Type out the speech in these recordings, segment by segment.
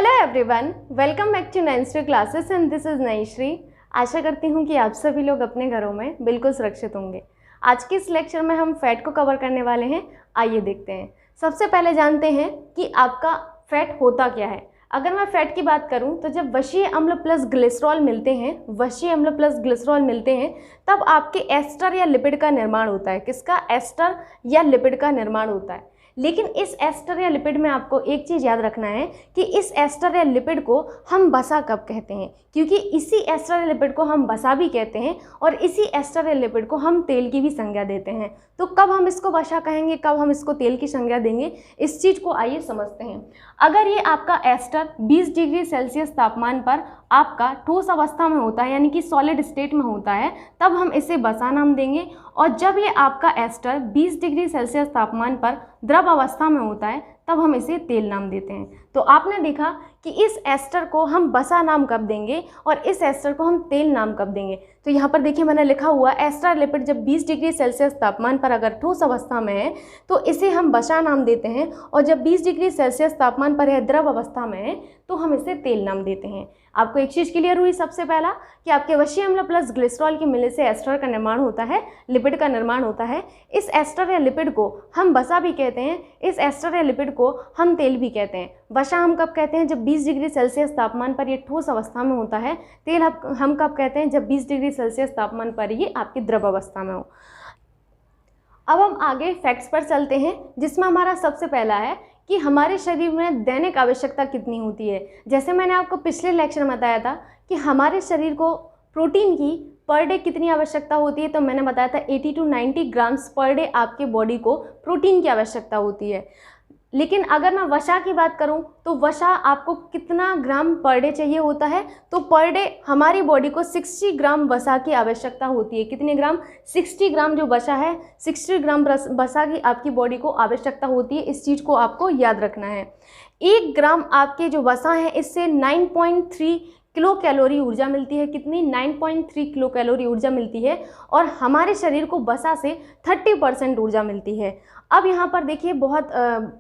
Hello everyone, welcome back to 9th classes and this is Naishri. आशा करती हूँ कि आप सभी लोग अपने घरों में बिल्कुल सुरक्षित होंगे। आज के इस लेक्चर में हम फैट को कवर करने वाले हैं। आइए देखते हैं। सबसे पहले जानते हैं कि आपका फैट होता क्या है। अगर मैं फैट की बात करूं तो जब वशीय अम्ल प्लस ग्लिसरॉल मिलते हैं, तब आपके एस्टर या लिपिड का निर्माण होता है। किसका? एस्टर या लिपिड का निर्माण होता है। लेकिन इस एस्टर या लिपिड में आपको एक चीज़ याद रखना है कि इस एस्टर या लिपिड को हम वसा कब कहते हैं, क्योंकि इसी एस्टर या लिपिड को हम वसा भी कहते हैं और इसी एस्टर या लिपिड को हम तेल की भी संज्ञा देते हैं। तो कब हम इसको वसा कहेंगे, कब हम इसको तेल की संज्ञा देंगे, इस चीज़ को आइए समझते हैं। अगर ये आपका एस्टर 20 डिग्री सेल्सियस तापमान पर आपका ठोस अवस्था में होता है, यानी कि सॉलिड स्टेट में होता है, तब हम इसे वसा नाम देंगे। और जब ये आपका एस्टर 20 डिग्री सेल्सियस तापमान पर द्रव अवस्था में होता है, तब हम इसे तेल नाम देते हैं। तो आपने देखा कि इस एस्टर को हम वसा नाम कब देंगे और इस एस्टर को हम तेल नाम कब देंगे। तो यहाँ पर देखिए मैंने लिखा हुआ एस्टर लिपिड जब 20 डिग्री सेल्सियस तापमान पर अगर ठोस अवस्था में है तो इसे हम वसा नाम देते हैं, और जब 20 डिग्री सेल्सियस तापमान पर यह द्रव अवस्था में है तो हम इसे तेल नाम देते हैं। आपको एक चीज़ क्लियर हुई सबसे पहला कि आपके वशीय अम्ल प्लस ग्लिसरॉल के मिलने से एस्टर का निर्माण होता है, लिपिड का निर्माण होता है। इस एस्टर या लिपिड को हम वसा भी कहते हैं, इस एस्टर या लिपिड को हम तेल भी कहते हैं। वसा हम कब कहते हैं? जब 20 डिग्री सेल्सियस तापमान पर ये ठोस अवस्था में होता है। तेल हम कब कहते हैं? जब 20 डिग्री सेल्सियस तापमान पर ये आपकी द्रव अवस्था में हो। अब हम आगे फैक्ट्स पर चलते हैं, जिसमें हमारा सबसे पहला है कि हमारे शरीर में दैनिक आवश्यकता कितनी होती है। जैसे मैंने आपको पिछले लेक्चर में बताया था कि हमारे शरीर को प्रोटीन की पर डे कितनी आवश्यकता होती है, तो मैंने बताया था 80 to 90 ग्राम्स पर डे आपके बॉडी को प्रोटीन की आवश्यकता होती है। लेकिन अगर मैं वसा की बात करूं तो वसा आपको कितना ग्राम पर डे चाहिए होता है? तो पर डे हमारी बॉडी को 60 ग्राम वसा की आवश्यकता होती है। कितने ग्राम? 60 ग्राम जो वसा है, 60 ग्राम वसा की आपकी बॉडी को आवश्यकता होती है। इस चीज़ को आपको याद रखना है। 1 ग्राम आपके जो वसा है इससे 9.3 किलो कैलोरी ऊर्जा मिलती है। कितनी? 9.3 किलो कैलोरी ऊर्जा मिलती है, और हमारे शरीर को वसा से 30% ऊर्जा मिलती है। अब यहाँ पर देखिए बहुत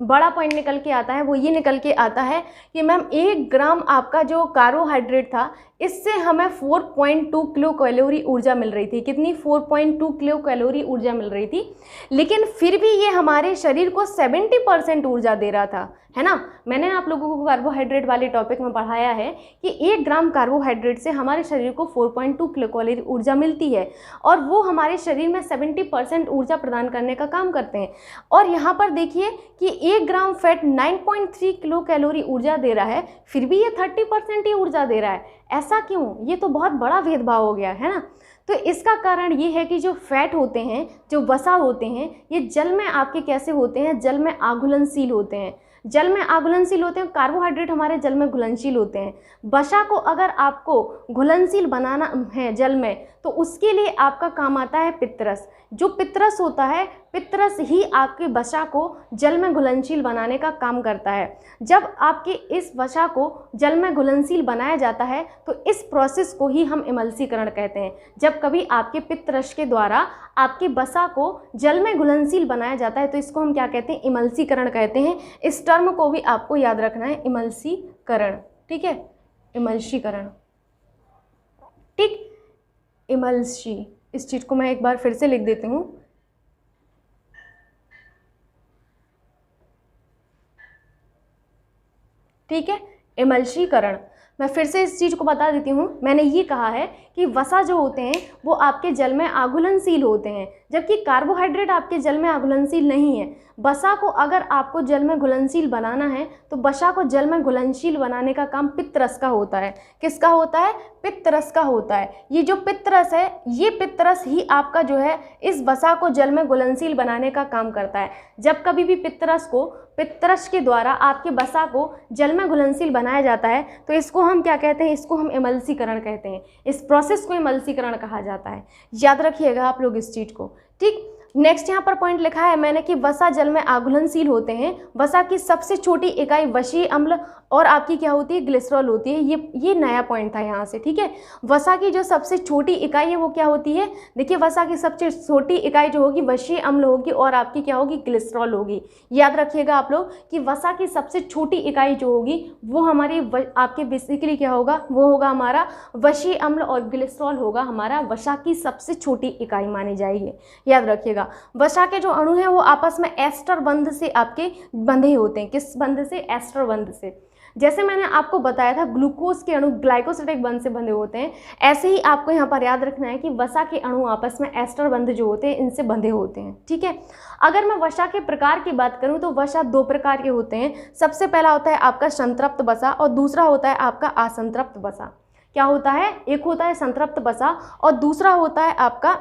बड़ा पॉइंट निकल के आता है, वो ये निकल के आता है कि मैम 1 ग्राम आपका जो कार्बोहाइड्रेट था इससे हमें 4.2 किलो कैलोरी ऊर्जा मिल रही थी। कितनी? 4.2 किलो कैलोरी ऊर्जा मिल रही थी, लेकिन फिर भी ये हमारे शरीर को 70% ऊर्जा दे रहा था, है ना। मैंने आप लोगों को कार्बोहाइड्रेट वाले टॉपिक में पढ़ाया है कि 1 ग्राम कार्बोहाइड्रेट से हमारे शरीर को 4.2 किलो कैलोरी ऊर्जा मिलती है, और वो हमारे शरीर में 70% ऊर्जा प्रदान करने का काम करते हैं। और यहाँ पर देखिए कि 1 ग्राम फैट 9.3 किलो कैलोरी ऊर्जा दे रहा है, फिर भी ये 30% ही ऊर्जा दे रहा है। ऐसा क्यों? ये तो बहुत बड़ा भेदभाव हो गया, है ना। तो इसका कारण ये है कि जो फैट होते हैं, जो वसा होते हैं, ये जल में आपके कैसे होते हैं? जल में आघुलनशील होते हैं। जल में आघुलनशील होते हैं। कार्बोहाइड्रेट हमारे जल में घुलनशील होते हैं। वसा को अगर आपको घुलनशील बनाना है जल में, तो उसके लिए आपका काम आता है पित्तरस। जो पित्तरस होता है, पित्तरस ही आपके वसा को जल में घुलनशील बनाने का काम करता है। जब आपके इस वसा को जल में घुलनशील बनाया जाता है तो इस प्रोसेस को ही हम इमल्सीकरण कहते हैं। जब कभी आपके पित्तरस के द्वारा आपके वसा को जल में घुलनशील बनाया जाता है तो इसको हम क्या कहते हैं? इमल्सीकरण कहते हैं। इस टर्म को भी आपको याद रखना है, इमल्सीकरण। ठीक है, इमल्सीकरण। ठीक, इमल्सी, इस चीज़ को मैं एक बार फिर से लिख देती हूँ। ठीक है, इमल्सीकरण। मैं फिर से इस चीज़ को बता देती हूँ। मैंने ये कहा है कि वसा जो होते हैं वो आपके जल में आघुलनशील होते हैं, जबकि कार्बोहाइड्रेट आपके जल में आघुलनशील नहीं है। वसा को अगर आपको जल में घुलनशील बनाना है तो वसा को जल में घुलनशील बनाने का काम पित्तरस का होता है। किसका होता है? पित्तरस का होता है। ये जो पित्तरस है, ये पित्तरस ही आपका जो है इस वसा को जल में घुलनशील बनाने का काम करता है। जब कभी भी पित्तरस के द्वारा आपके वसा को जल में घुलनशील बनाया जाता है तो इसको हम क्या कहते हैं? इसको हम इमल्सीकरण कहते हैं। इस प्रोसेस को इमल्सीकरण कहा जाता है। याद रखिएगा आप लोग इस चीज़ को। ठीक, नेक्स्ट यहाँ पर पॉइंट लिखा है मैंने कि वसा जल में आघुलनशील होते हैं। वसा की सबसे छोटी इकाई वशीय अम्ल और आपकी क्या होती है, ग्लिसरॉल होती है। ये नया पॉइंट था यहाँ से, ठीक है। वसा की जो सबसे छोटी इकाई है वो क्या होती है, देखिए वसा की सबसे छोटी इकाई जो होगी वशीय अम्ल होगी और आपकी क्या होगी, ग्लिसरॉल होगी। याद रखिएगा आप लोग कि वसा की सबसे छोटी इकाई जो होगी वो हमारी आपके बेसिकली क्या होगा, वो होगा हमारा वशीय अम्ल और ग्लिसरॉल होगा हमारा वसा की सबसे छोटी इकाई मानी जाएगी। याद रखिएगा वसा के जो अणु हैं वो आपस में एस्टर बंध से आपके बंधे होते हैं। किस बंध से, एस्टर बंध से। जैसे मैंने आपको बताया था ग्लूकोज के अणु ग्लाइकोसिडिक बंध से बंधे होते हैं, ऐसे ही आपको यहाँ पर याद रखना है कि वसा के अणु आपस में एस्टर बंध जो होते हैं इनसे बंधे होते हैं, ठीक है। अगर मैं वसा के प्रकार की बात करूँ तो वसा दो प्रकार के होते हैं। सबसे पहला होता है आपका संतृप्त वसा और दूसरा होता है आपका असंतृप्त वसा। क्या होता है, एक होता है संतृप्त वसा और दूसरा होता है आपका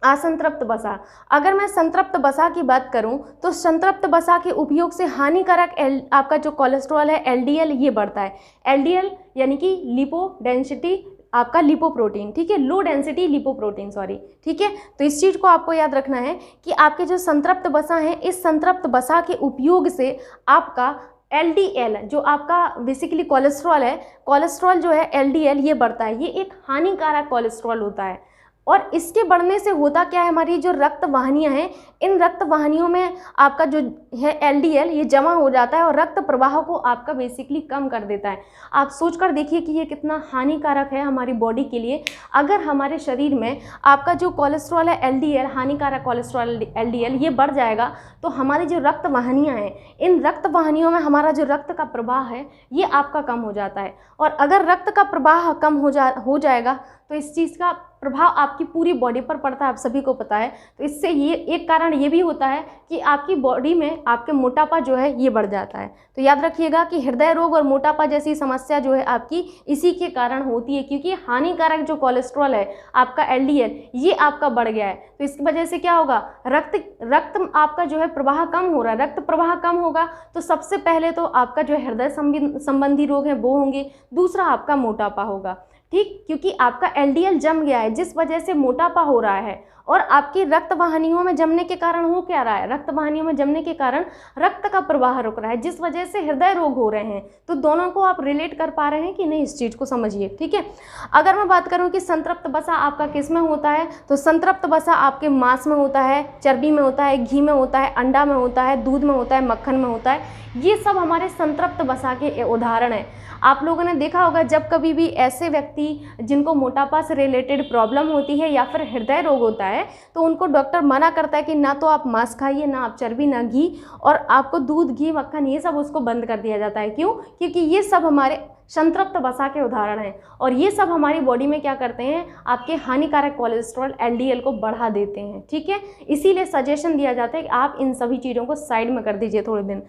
असंतृप्त वसा। अगर मैं संतृप्त वसा की बात करूं तो संतृप्त वसा के उपयोग से हानिकारक आपका जो कोलेस्ट्रॉल है एलडीएल ये बढ़ता है। एलडीएल यानी कि लिपो डेंसिटी आपका लिपोप्रोटीन, ठीक है, लो डेंसिटी लिपोप्रोटीन, सॉरी, ठीक है। तो इस चीज़ को आपको याद रखना है कि आपके जो संतृप्त वसा हैं इस संतृप्त वसा के उपयोग से आपका एलडीएल जो आपका बेसिकली कोलेस्ट्रॉल है, कोलेस्ट्रॉल जो है एलडीएल ये बढ़ता है। ये एक हानिकारक कोलेस्ट्रॉल होता है और इसके बढ़ने से होता क्या है, हमारी जो रक्त वाहिनियाँ हैं इन रक्त वाहिनियों में आपका जो है एलडीएल ये जमा हो जाता है और रक्त प्रवाह को आपका बेसिकली कम कर देता है। आप सोचकर देखिए कि ये कितना हानिकारक है हमारी बॉडी के लिए। अगर हमारे शरीर में आपका जो कोलेस्ट्रॉल है एलडीएल, हानिकारक कोलेस्ट्रॉल एलडीएल ये बढ़ जाएगा तो हमारी जो रक्त वाहिनियाँ हैं इन रक्त वाहिनियों में हमारा जो रक्त का प्रवाह है ये आपका कम हो जाता है। और अगर रक्त का प्रवाह कम हो जाएगा तो इस चीज़ का प्रभाव आपकी पूरी बॉडी पर पड़ता है, आप सभी को पता है। तो इससे ये एक कारण ये भी होता है कि आपकी बॉडी में आपके मोटापा जो है ये बढ़ जाता है। तो याद रखिएगा कि हृदय रोग और मोटापा जैसी समस्या जो है आपकी इसी के कारण होती है, क्योंकि हानिकारक जो कोलेस्ट्रॉल है आपका एलडीएल ये आपका बढ़ गया है। तो इसकी वजह से क्या होगा, रक्त आपका जो है प्रवाह कम हो रहा है। रक्त प्रवाह कम होगा तो सबसे पहले तो आपका जो हृदय संबंधी रोग है वो होंगे, दूसरा आपका मोटापा होगा, ठीक, क्योंकि आपका एलडीएल जम गया है जिस वजह से मोटापा हो रहा है। और आपकी रक्त वाहिनियों में जमने के कारण हो क्या रहा है, रक्त वाहिनियों में जमने के कारण रक्त का प्रवाह रुक रहा है जिस वजह से हृदय रोग हो रहे हैं। तो दोनों को आप रिलेट कर पा रहे हैं कि नहीं, इस चीज़ को समझिए, ठीक है। अगर मैं बात करूं कि संतृप्त वसा आपका किस में होता है तो संतृप्त वसा आपके मांस में होता है, चर्बी में होता है, घी में होता है, अंडा में होता है, दूध में होता है, मक्खन में होता है। ये सब हमारे संतृप्त वसा के उदाहरण हैं। आप लोगों ने देखा होगा जब कभी भी ऐसे व्यक्ति जिनको मोटापा से रिलेटेड प्रॉब्लम होती है या फिर हृदय रोग होता है तो उनको डॉक्टर मना करता है कि ना तो आप मांस खाइए, ना आप चर्बी, ना घी, और आपको दूध, घी, मक्खन ये सब उसको बंद कर दिया जाता है। क्यों? क्योंकि ये सब हमारे संतृप्त वसा के उदाहरण हैं और ये सब हमारी बॉडी में क्या करते हैं, आपके हानिकारक कोलेस्ट्रॉल एलडीएल को बढ़ा देते हैं, ठीक है। इसीलिए सजेशन दिया जाता है कि आप इन सभी चीज़ों को साइड में कर दीजिए थोड़े दिन।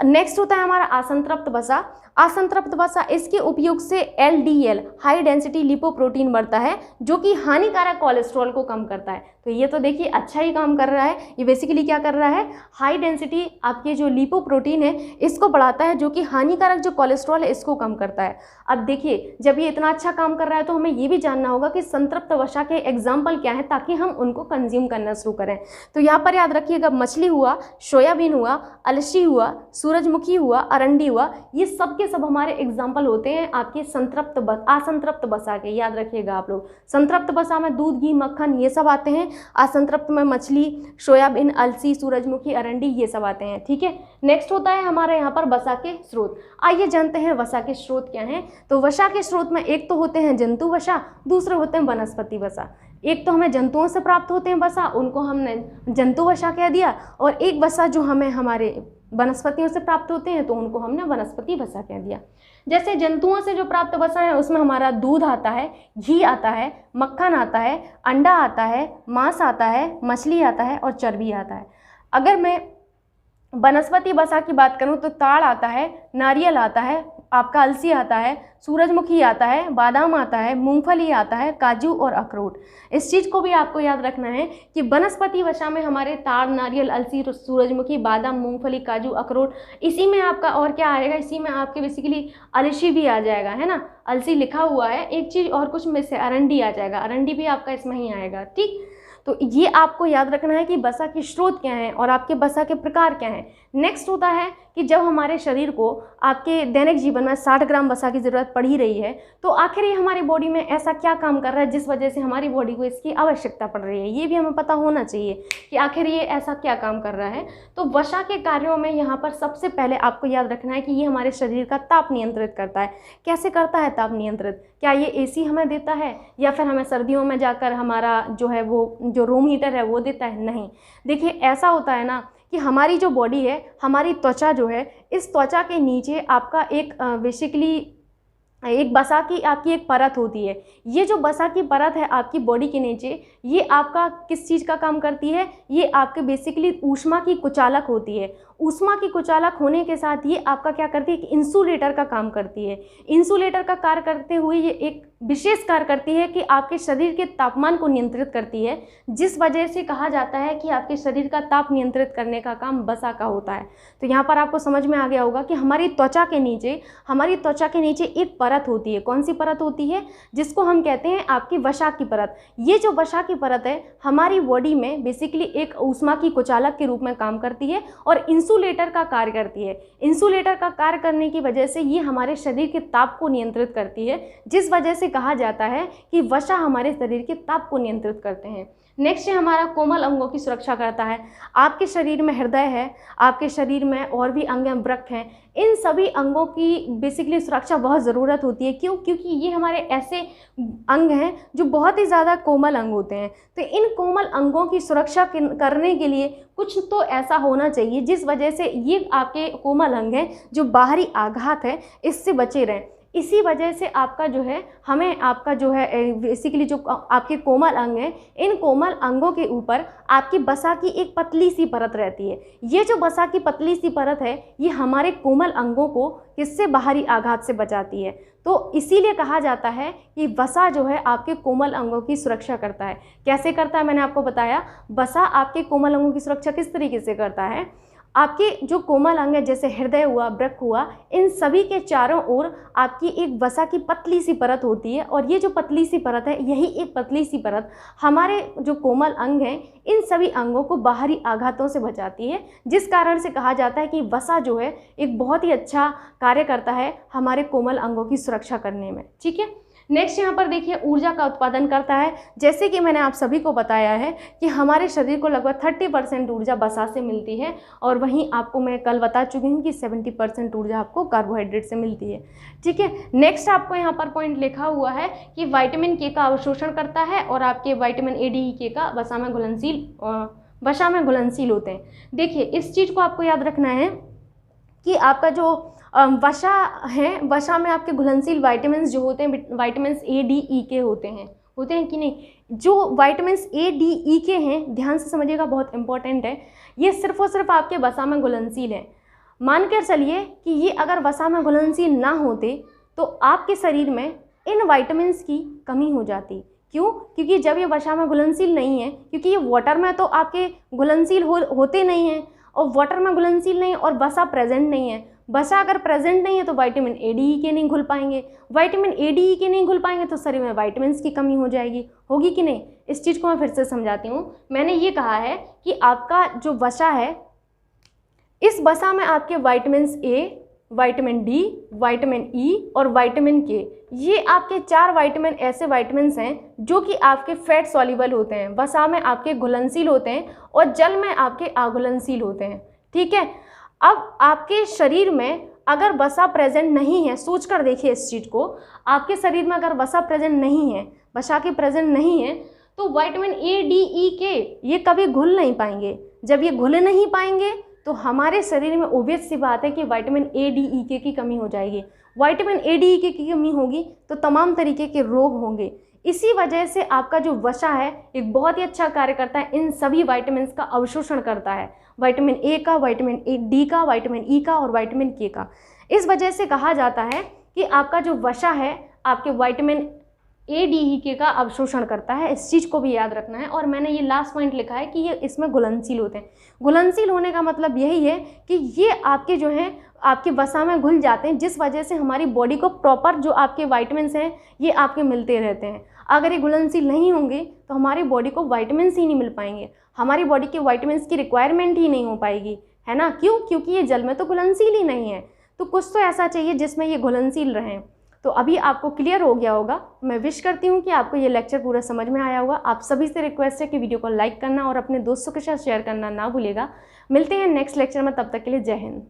नेक्स्ट होता है हमारा असंतृप्त वसा। असंतृप्त वसा, इसके उपयोग से एलडीएल हाई डेंसिटी लिपोप्रोटीन बढ़ता है जो कि हानिकारक कोलेस्ट्रॉल को कम करता है। तो ये तो देखिए अच्छा ही काम कर रहा है। ये बेसिकली क्या कर रहा है, हाई डेंसिटी आपके जो लिपोप्रोटीन है इसको बढ़ाता है जो कि हानिकारक जो कोलेस्ट्रॉल है इसको कम करता है। अब देखिए जब ये इतना अच्छा काम कर रहा है तो हमें ये भी जानना होगा कि संतृप्त वसा के एग्जाम्पल क्या है ताकि हम उनको कंज्यूम करना शुरू करें। तो यहाँ पर याद रखिएगा मछली हुआ, सोयाबीन हुआ, अलसी हुआ, सूरजमुखी हुआ, अरंडी हुआ, ये सब के सब हमारे एग्जाम्पल होते हैं आपके असंतृप्त वसा के। याद रखिएगा आप लोग, संतृप्त वसा में दूध, घी, मक्खन ये सब आते हैं, असंतृप्त में मछली, सोयाबीन, अलसी, सूरजमुखी, अरंडी ये सब आते हैं, ठीक है। नेक्स्ट होता है हमारे यहाँ पर वसा के स्रोत। आइए जानते हैं वसा के स्रोत क्या हैं। तो वसा के स्रोत में एक तो होते हैं जंतु वसा, दूसरे होते हैं वनस्पति वसा। एक तो हमें जंतुओं से प्राप्त होते हैं वसा, उनको हमने जंतु वसा कह दिया, और एक वसा जो हमें हमारे वनस्पतियों से प्राप्त होते हैं तो उनको हमने वनस्पति वसा कह दिया। जैसे जंतुओं से जो प्राप्त वसा है उसमें हमारा दूध आता है, घी आता है, मक्खन आता है, अंडा आता है, मांस आता है, मछली आता है और चर्बी आता है। अगर मैं वनस्पति वसा की बात करूं तो ताड़ आता है, नारियल आता है, आपका अलसी आता है, सूरजमुखी आता है, बादाम आता है, मूंगफली आता है, काजू और अखरोट। इस चीज़ को भी आपको याद रखना है कि वनस्पति वसा में हमारे ताड़, नारियल, अलसी, सूरजमुखी, बादाम, मूंगफली, काजू, अखरोट, इसी में आपका और क्या आएगा, इसी में आपके बेसिकली अलसी भी आ जाएगा, है ना। अलसी लिखा हुआ है, एक चीज़ और कुछ में से अरंडी आ जाएगा, अरंडी भी आपका इसमें ही आएगा, ठीक। तो ये आपको याद रखना है कि वसा के स्रोत क्या हैं और आपके वसा के प्रकार क्या हैं। नेक्स्ट होता है कि जब हमारे शरीर को आपके दैनिक जीवन में 60 ग्राम वसा की ज़रूरत पड़ ही रही है, तो आखिर ये हमारी बॉडी में ऐसा क्या काम कर रहा है जिस वजह से हमारी बॉडी को इसकी आवश्यकता पड़ रही है, ये भी हमें पता होना चाहिए कि आखिर ये ऐसा क्या काम कर रहा है। तो वसा के कार्यों में यहाँ पर सबसे पहले आपको याद रखना है कि ये हमारे शरीर का ताप नियंत्रित करता है। कैसे करता है ताप नियंत्रित? क्या ये एसी हमें देता है या फिर हमें सर्दियों में जाकर हमारा जो है वो जो रूम हीटर है वो देता है? नहीं। देखिए ऐसा होता है ना कि हमारी जो बॉडी है, हमारी त्वचा जो है, इस त्वचा के नीचे आपका एक बेसिकली एक वसा की आपकी एक परत होती है। ये जो वसा की परत है आपकी बॉडी के नीचे, ये आपका किस चीज़ का काम करती है? ये आपके बेसिकली ऊष्मा की कुचालक होती है। ऊष्मा की कुचालक होने के साथ ये आपका क्या करती है कि इंसुलेटर का काम करती है। इंसुलेटर का कार्य करते हुए ये एक विशेष कार्य करती है कि आपके शरीर के तापमान को नियंत्रित करती है, जिस वजह से कहा जाता है कि आपके शरीर का ताप नियंत्रित करने का काम वसा का होता है। तो यहाँ पर आपको समझ में आ गया होगा कि हमारी त्वचा के नीचे एक परत होती है। कौन सी परत होती है? जिसको हम कहते हैं आपकी वसा की परत। ये जो वसा की परत है हमारी बॉडी में बेसिकली एक ऊष्मा की कुचालक के रूप में काम करती है और इंसुलेटर का कार्य करती है। इंसुलेटर का कार्य करने की वजह से ये हमारे शरीर के ताप को नियंत्रित करती है, जिस वजह से कहा जाता है कि वसा हमारे शरीर के ताप को नियंत्रित करते हैं। नेक्स्ट है हमारा कोमल अंगों की सुरक्षा करता है। आपके शरीर में हृदय है, आपके शरीर में और भी अंग हैं, वृक्क हैं, इन सभी अंगों की बेसिकली सुरक्षा बहुत ज़रूरत होती है। क्यों? क्योंकि ये हमारे ऐसे अंग हैं जो बहुत ही ज़्यादा कोमल अंग होते हैं। तो इन कोमल अंगों की सुरक्षा करने के लिए कुछ तो ऐसा होना चाहिए जिस वजह से ये आपके कोमल अंग हैं जो बाहरी आघात है इससे बचे रहें। इसी वजह से आपका जो है हमें आपका जो है बेसिकली जो आपके कोमल अंग हैं, इन कोमल अंगों के ऊपर आपकी वसा की एक पतली सी परत रहती है। ये जो वसा की पतली सी परत है ये हमारे कोमल अंगों को किससे बाहरी आघात से बचाती है। तो इसीलिए कहा जाता है कि वसा जो है आपके कोमल अंगों की सुरक्षा करता है। कैसे करता है? मैंने आपको बताया। वसा आपके कोमल अंगों की सुरक्षा किस तरीके से करता है? आपके जो कोमल अंग है जैसे हृदय हुआ, वृक्क हुआ, इन सभी के चारों ओर आपकी एक वसा की पतली सी परत होती है और ये जो पतली सी परत है, यही एक पतली सी परत हमारे जो कोमल अंग हैं इन सभी अंगों को बाहरी आघातों से बचाती है, जिस कारण से कहा जाता है कि वसा जो है एक बहुत ही अच्छा कार्य करता है हमारे कोमल अंगों की सुरक्षा करने में। ठीक है। नेक्स्ट यहाँ पर देखिए ऊर्जा का उत्पादन करता है। जैसे कि मैंने आप सभी को बताया है कि हमारे शरीर को लगभग 30% ऊर्जा वसा से मिलती है और वहीं आपको मैं कल बता चुकी हूँ कि 70% ऊर्जा आपको कार्बोहाइड्रेट से मिलती है। ठीक है। नेक्स्ट आपको यहाँ पर पॉइंट लिखा हुआ है कि विटामिन के का अवशोषण करता है और आपके विटामिन ए, डी, ई, के का वसा में घुलनशील होते हैं। देखिए इस चीज़ को आपको याद रखना है कि आपका जो वसा है, वसा में आपके घुलनशील विटामिन जो होते हैं विटामिन ए, डी, ई के होते हैं कि नहीं? जो विटामिन ए, डी, ई के हैं, ध्यान से समझिएगा, बहुत इंपॉर्टेंट है। ये सिर्फ और सिर्फ आपके वसा में घुलनशील है। मानकर चलिए कि ये अगर वसा में घुलनशील ना होते तो आपके शरीर में इन विटामिन की कमी हो जाती। क्यों? क्योंकि जब ये वसा में घुलनशील नहीं है, क्योंकि ये वाटर में तो आपके घुलनशील होते नहीं हैं और वाटर में घुलनशील नहीं और वसा प्रेजेंट नहीं है। वसा अगर प्रेजेंट नहीं है तो विटामिन ए, डी, ई के नहीं घुल पाएंगे। विटामिन ए, डी, ई के नहीं घुल पाएंगे तो शरीर में विटामिन की कमी हो जाएगी। होगी कि नहीं? इस चीज़ को मैं फिर से समझाती हूँ। मैंने ये कहा है कि आपका जो वसा है, इस वसा में आपके vitamin A, vitamin D, vitamin E और विटामिन के, ये आपके 4 विटामिन ऐसे विटामिन हैं जो कि आपके फैट सॉल्युबल होते हैं, वसा में आपके घुलनशील होते हैं और जल में आपके अघुलनशील होते हैं। ठीक है। अब आपके शरीर में अगर वसा प्रेजेंट नहीं है, सोच कर देखिए इस चीज़ को, आपके शरीर में अगर वसा प्रेजेंट नहीं है, वसा के प्रेजेंट नहीं है, तो विटामिन ए, डी, ई के ये कभी घुल नहीं पाएंगे। जब ये घुल नहीं पाएंगे तो हमारे शरीर में ऑब्वियस सी बात है कि विटामिन ए, डी, ई के की कमी हो जाएगी। विटामिन ए, डी, ई के की कमी होगी तो तमाम तरीके के रोग होंगे। इसी वजह से आपका जो वसा है एक बहुत ही अच्छा कार्य करता है, इन सभी विटामिन का अवशोषण करता है, विटामिन ए का, विटामिन ए, डी का, विटामिन ई का और विटामिन के का। इस वजह से कहा जाता है कि आपका जो वसा है आपके विटामिन ए, डी, ई के का अवशोषण करता है। इस चीज़ को भी याद रखना है। और मैंने ये लास्ट पॉइंट लिखा है कि ये इसमें घुलनशील होते हैं। घुलनशील होने का मतलब यही है कि ये आपके जो हैं आपके वसा में घुल जाते हैं, जिस वजह से हमारी बॉडी को प्रॉपर जो आपके विटामिन हैं ये आपके मिलते रहते हैं। अगर ये घुलनशील नहीं होंगे तो हमारी बॉडी को विटामिन ही नहीं मिल पाएंगे, हमारी बॉडी के विटामिन की रिक्वायरमेंट ही नहीं हो पाएगी, है ना। क्यों? क्योंकि ये जल में तो घुलनशील ही नहीं है। तो कुछ तो ऐसा चाहिए जिसमें ये घुलनशील रहें। तो अभी आपको क्लियर हो गया होगा। मैं विश करती हूँ कि आपको ये लेक्चर पूरा समझ में आया होगा। आप सभी से रिक्वेस्ट है कि वीडियो को लाइक करना और अपने दोस्तों के साथ शेयर करना ना भूलिएगा। मिलते हैं नेक्स्ट लेक्चर में, तब तक के लिए जय हिंद।